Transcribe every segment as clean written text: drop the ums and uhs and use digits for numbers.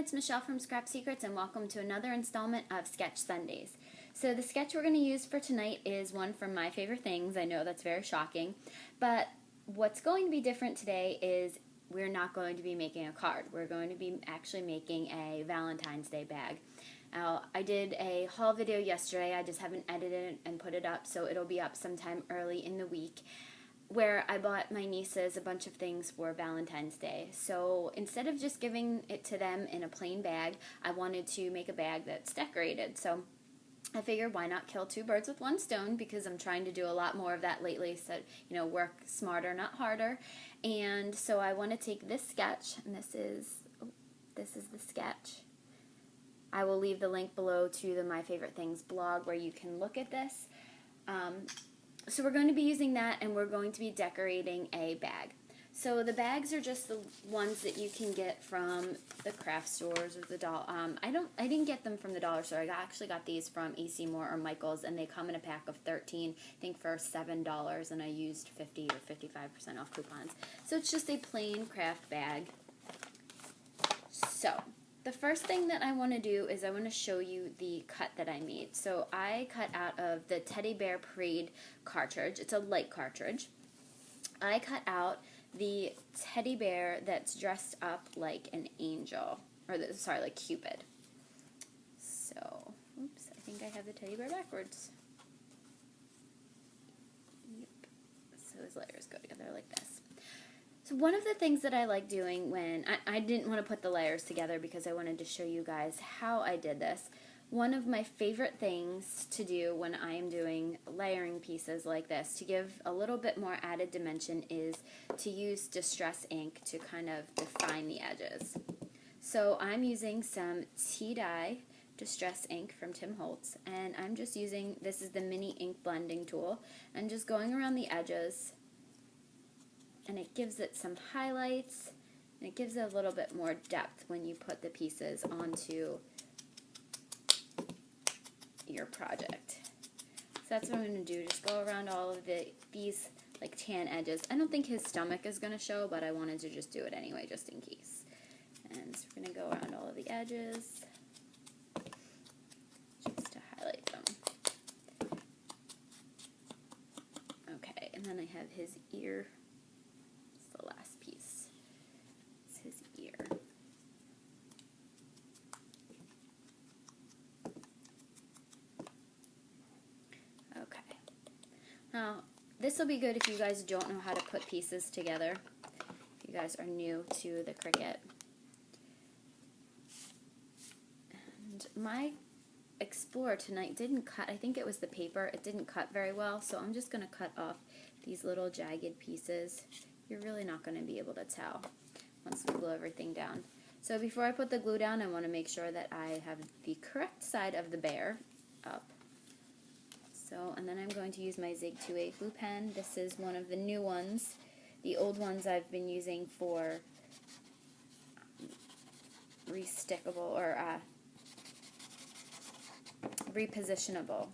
it's Michelle from Scrap Secrets, and welcome to another installment of Sketch Sundays. So the sketch we're going to use for tonight is one from My Favorite Things. I know that's very shocking, but what's going to be different today is we're not going to be making a card. We're going to be actually making a Valentine's Day bag. Now, I did a haul video yesterday. I just haven't edited it and put it up, so it'll be up sometime early in the week, where I bought my nieces a bunch of things for Valentine's Day. So instead of just giving it to them in a plain bag, I wanted to make a bag that's decorated. So I figured, why not kill two birds with one stone, because I'm trying to do a lot more of that lately, so, work smarter, not harder. And so I want to take this sketch, and this is the sketch. I will leave the link below to the My Favorite Things blog where you can look at this. So we're going to be using that, and we're going to be decorating a bag. So the bags are just the ones that you can get from the craft stores or the dollar. I didn't get them from the dollar store. I actually got these from AC Moore or Michael's, and they come in a pack of 13, I think for $7, and I used 50 or 55% off coupons. So it's just a plain craft bag. So the first thing that I want to do is I want to show you the cut that I made. So I cut out of the Teddy Bear Parade cartridge. It's a light cartridge. I cut out the teddy bear that's dressed up like an angel, or like Cupid. So, oops, I think I have the teddy bear backwards. Yep. So his layers go together like this. So one of the things that I like doing when, I didn't want to put the layers together because I wanted to show you guys how I did this. One of my favorite things to do when I am doing layering pieces like this, to give a little bit more added dimension, is to use distress ink to kind of define the edges. So I'm using some tea-dye distress ink from Tim Holtz, and I'm just using, this is the mini ink blending tool, and just going around the edges, and it gives it some highlights, and it gives it a little bit more depth when you put the pieces onto your project. So that's what I'm going to do, just go around all of these like tan edges. I don't think his stomach is going to show, but I wanted to just do it anyway, just in case. And so we're going to go around all of the edges just to highlight them. Okay, and then I have his ear. It's the last piece. It's his ear. Now, this will be good if you guys don't know how to put pieces together, if you guys are new to the Cricut. And my Explorer tonight didn't cut, I think it was the paper, it didn't cut very well, so I'm just going to cut off these little jagged pieces. You're really not going to be able to tell once we glue everything down. So before I put the glue down, I want to make sure that I have the correct side of the bear up. So, and then I'm going to use my Zig 2A glue pen. This is one of the new ones. The old ones I've been using for restickable or repositionable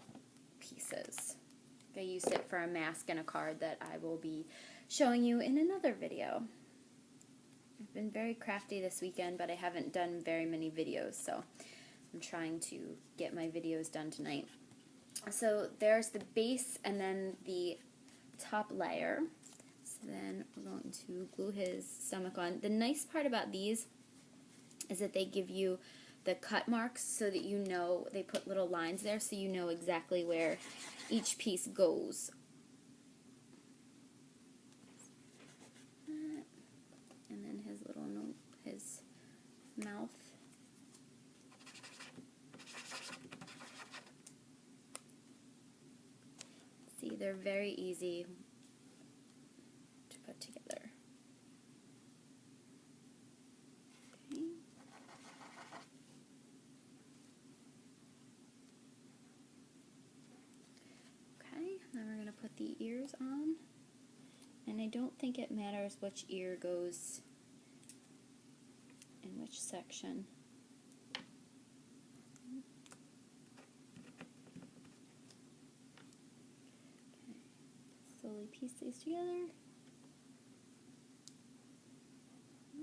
pieces. I used it for a mask and a card that I will be showing you in another video. I've been very crafty this weekend, but I haven't done very many videos, so I'm trying to get my videos done tonight. So there's the base and then the top layer. So then we're going to glue his stomach on. The nice part about these is that they give you the cut marks so that you know, they put little lines there so you know exactly where each piece goes. And then his little his mouth. They're very easy to put together. Okay. Okay, then we're going to put the ears on. And I don't think it matters which ear goes in which section. Slowly piece these together.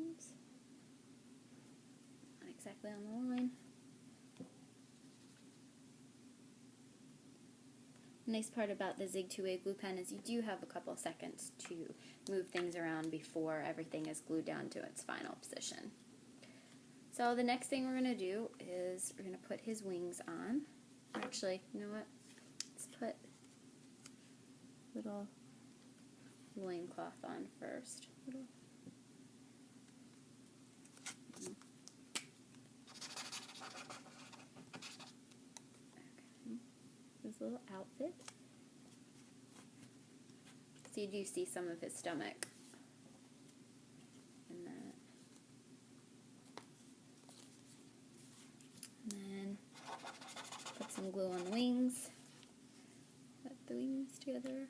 Oops. Not exactly on the line. The nice part about the Zig 2A glue pen is you do have a couple seconds to move things around before everything is glued down to its final position. So the next thing we're going to do is we're going to put his wings on. Actually, you know what? Let's put little loincloth on first. Okay. His little outfit. So you do see some of his stomach in that. And then put some glue on the wings. Put the wings together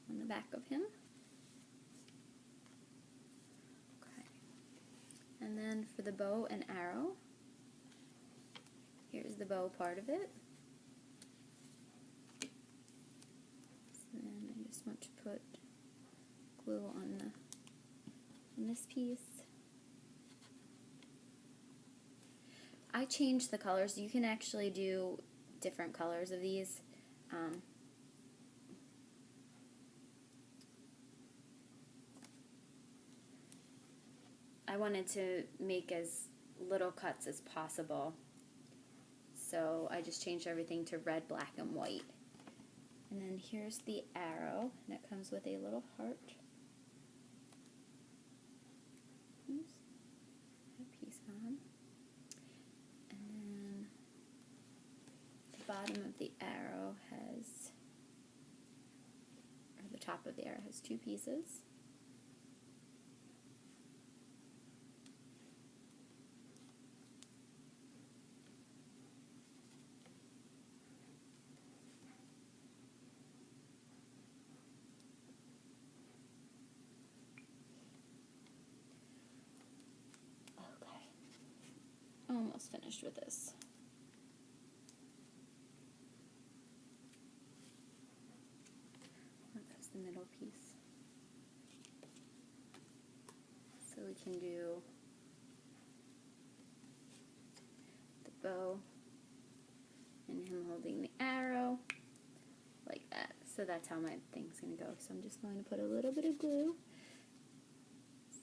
on the back of him. Okay. And then for the bow and arrow, here's the bow part of it. So then I just want to put glue on this piece. I changed the colors. You can actually do different colors of these. I wanted to make as little cuts as possible, so I just changed everything to red, black, and white. And then here's the arrow, and it comes with a little heart. Oops. That piece on. And then the bottom of the arrow has, or the top of the arrow has two pieces. Almost finished with this. That's the middle piece. So we can do the bow and him holding the arrow like that. So that's how my thing's going to go. So I'm just going to put a little bit of glue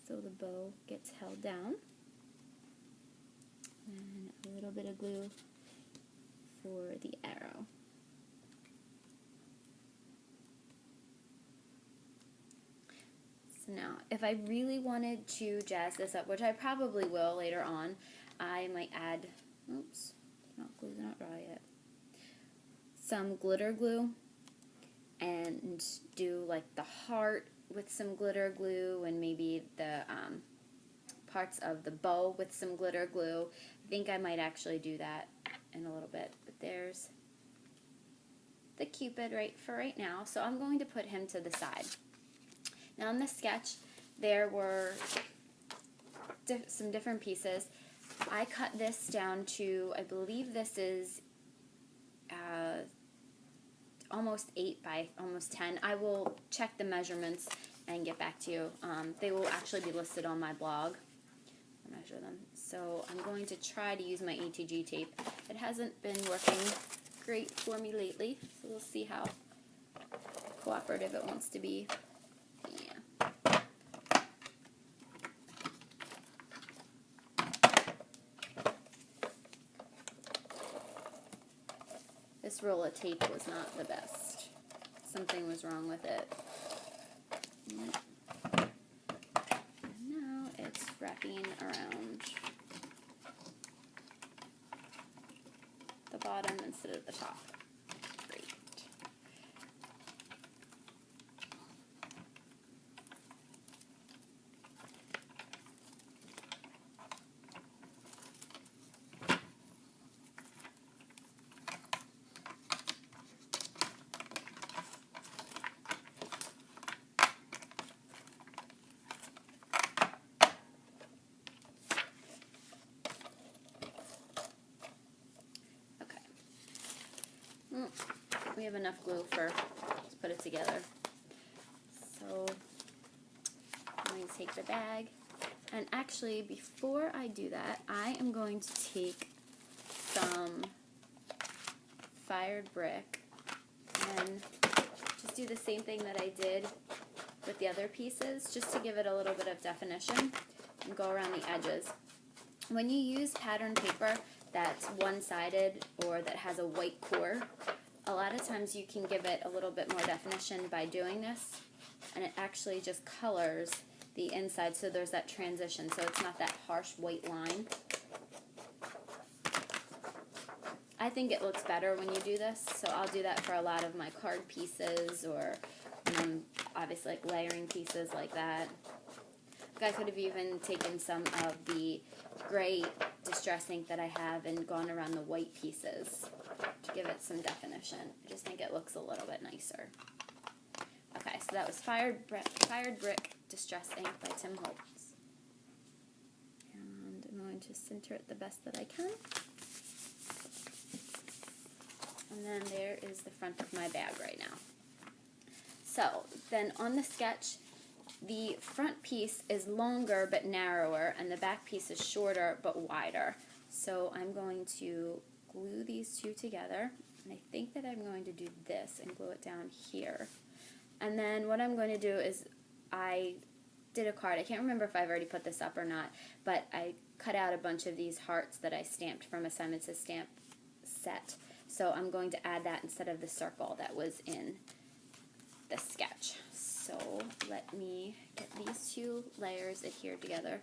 so the bow gets held down. And a little bit of glue for the arrow. So now, if I really wanted to jazz this up, which I probably will later on, I might add, oops, glue's not dry yet, some glitter glue, and do like the heart with some glitter glue, and maybe the parts of the bow with some glitter glue. I think I might actually do that in a little bit, but there's the Cupid right now. So I'm going to put him to the side. Now in this sketch, there were some different pieces. I cut this down to, I believe this is almost 8 by almost 10. I will check the measurements and get back to you. They will actually be listed on my blog. Measure them. So I'm going to try to use my ATG tape. It hasn't been working great for me lately, so we'll see how cooperative it wants to be. Yeah. This roll of tape was not the best. Something was wrong with it. Wrapping around the bottom instead of the top. Great. We have enough glue to put it together. So I'm going to take the bag And actually, before I do that, I am going to take some fired brick and just do the same thing that I did with the other pieces, just to give it a little bit of definition, and go around the edges. When you use pattern paper that's one-sided or that has a white core, a lot of times you can give it a little bit more definition by doing this, and it actually just colors the inside, so there's that transition, so it's not that harsh white line. I think it looks better when you do this, so I'll do that for a lot of my card pieces, or obviously like layering pieces like that. I could have even taken some of the gray distress ink that I have and gone around the white pieces to give it some definition. I just think it looks a little bit nicer. Okay, so that was Fired Brick Distress Ink by Tim Holtz. And I'm going to center it the best that I can. And then there is the front of my bag right now. So, then on the sketch, the front piece is longer but narrower, and the back piece is shorter but wider. So I'm going to glue these two together, and I think that I'm going to do this and glue it down here. And then what I'm going to do is, I did a card, I can't remember if I've already put this up or not, but I cut out a bunch of these hearts that I stamped from a Simon Says stamp set. So I'm going to add that instead of the circle that was in the sketch. So let me get these two layers adhered together.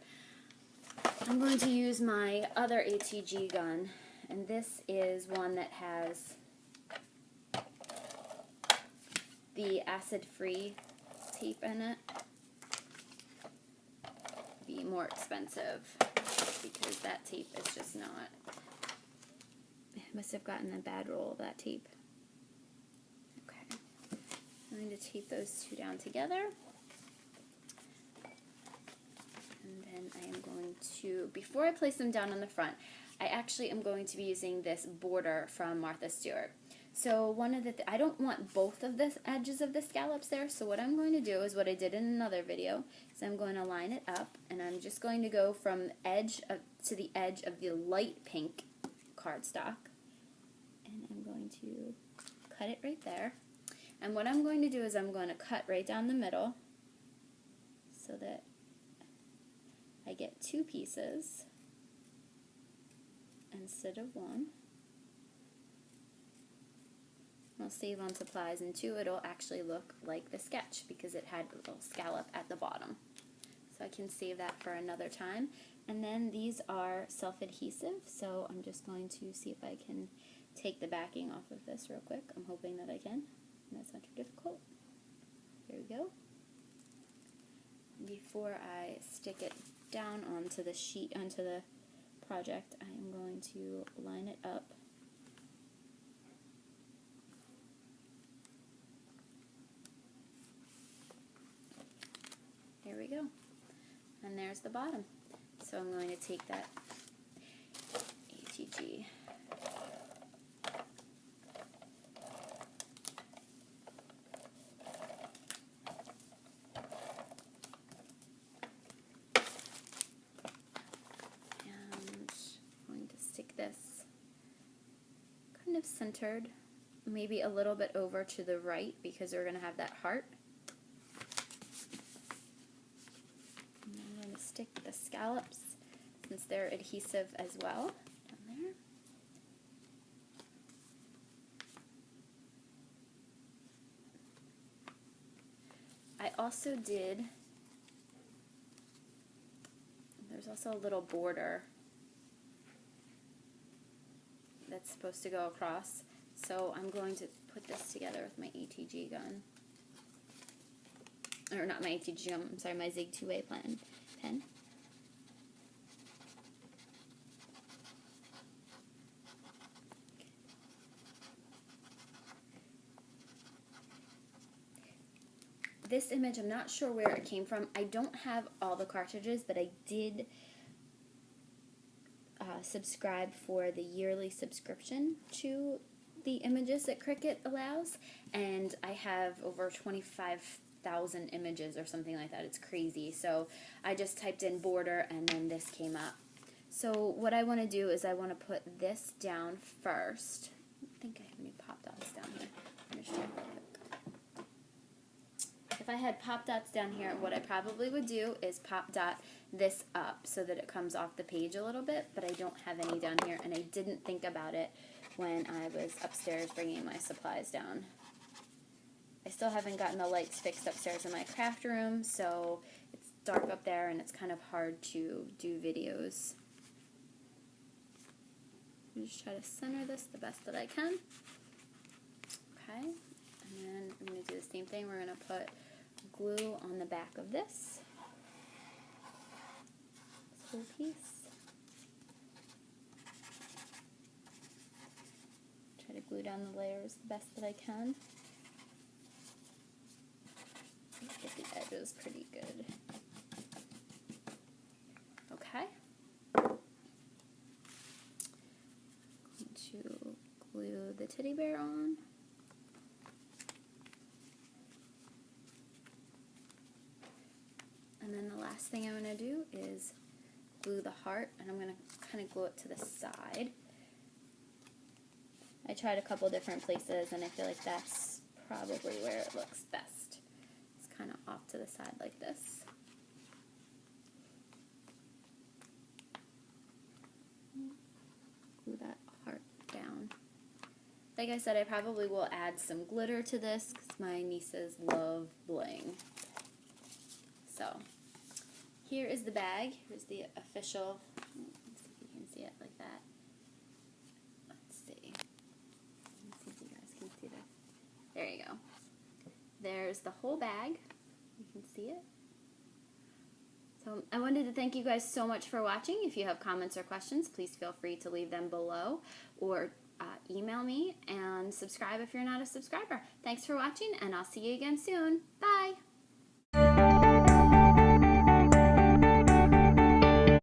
I'm going to use my other ATG gun, and this is one that has the acid-free tape in it. Be more expensive because that tape is just not. I must have gotten a bad roll of that tape. Okay, I'm going to tape those two down together. And then I am going to, before I place them down on the front, I actually am going to be using this border from Martha Stewart. So one of the, I don't want both of the edges of the scallops there, so what I'm going to do is what I did in another video, is I'm going to line it up, and I'm just going to go from edge to the edge of the light pink cardstock, and I'm going to cut it right there. And what I'm going to do is I'm going to cut right down the middle so that I get two pieces instead of one. I'll save on supplies, and two, it'll actually look like the sketch because it had a little scallop at the bottom. So I can save that for another time. And then these are self-adhesive, so I'm just going to see if I can take the backing off of this real quick. I'm hoping that I can, and that's not too difficult. There we go. Before I stick it down onto the sheet, onto the project, I am going to line it up. There we go. And there's the bottom. So I'm going to take that ATG. And I'm going to stick this kind of centered, maybe a little bit over to the right because we're going to have that heart. Stick the scallops, since they're adhesive as well, down there. I also did, there's also a little border that's supposed to go across, so I'm going to put this together with my ATG gun. Or not my ATG gun, I'm sorry, my Zig 2A pen. This image, I'm not sure where it came from. I don't have all the cartridges, but I did subscribe for the yearly subscription to the images that Cricut allows, and I have over 25 1,000 images or something like that. It's crazy. So I just typed in border and then this came up. So what I want to do is I want to put this down first. I don't think I have any pop dots down here. I'm just trying real quick. If I had pop dots down here, what I probably would do is pop dot this up so that it comes off the page a little bit, but I don't have any down here, and I didn't think about it when I was upstairs bringing my supplies down. I still haven't gotten the lights fixed upstairs in my craft room, so it's dark up there and it's kind of hard to do videos. I'm just try to center this the best that I can. Okay, and then I'm going to do the same thing. We're going to put glue on the back of this whole piece. Try to glue down the layers the best that I can. Get the edges pretty good. Okay. I'm going to glue the teddy bear on. And then the last thing I'm going to do is glue the heart, and I'm going to kind of glue it to the side. I tried a couple different places, and I feel like that's probably where it looks best. It's kind of off to the side like this. Glue that heart down. Like I said, I probably will add some glitter to this because my nieces love bling. So, here is the bag. Here's the official. Let's see if you can see it like that. Let's see. Let's see if you guys can see this. There you go. There's the whole bag. You can see it. So I wanted to thank you guys so much for watching. If you have comments or questions, please feel free to leave them below or email me, and subscribe if you're not a subscriber. Thanks for watching, and I'll see you again soon. Bye!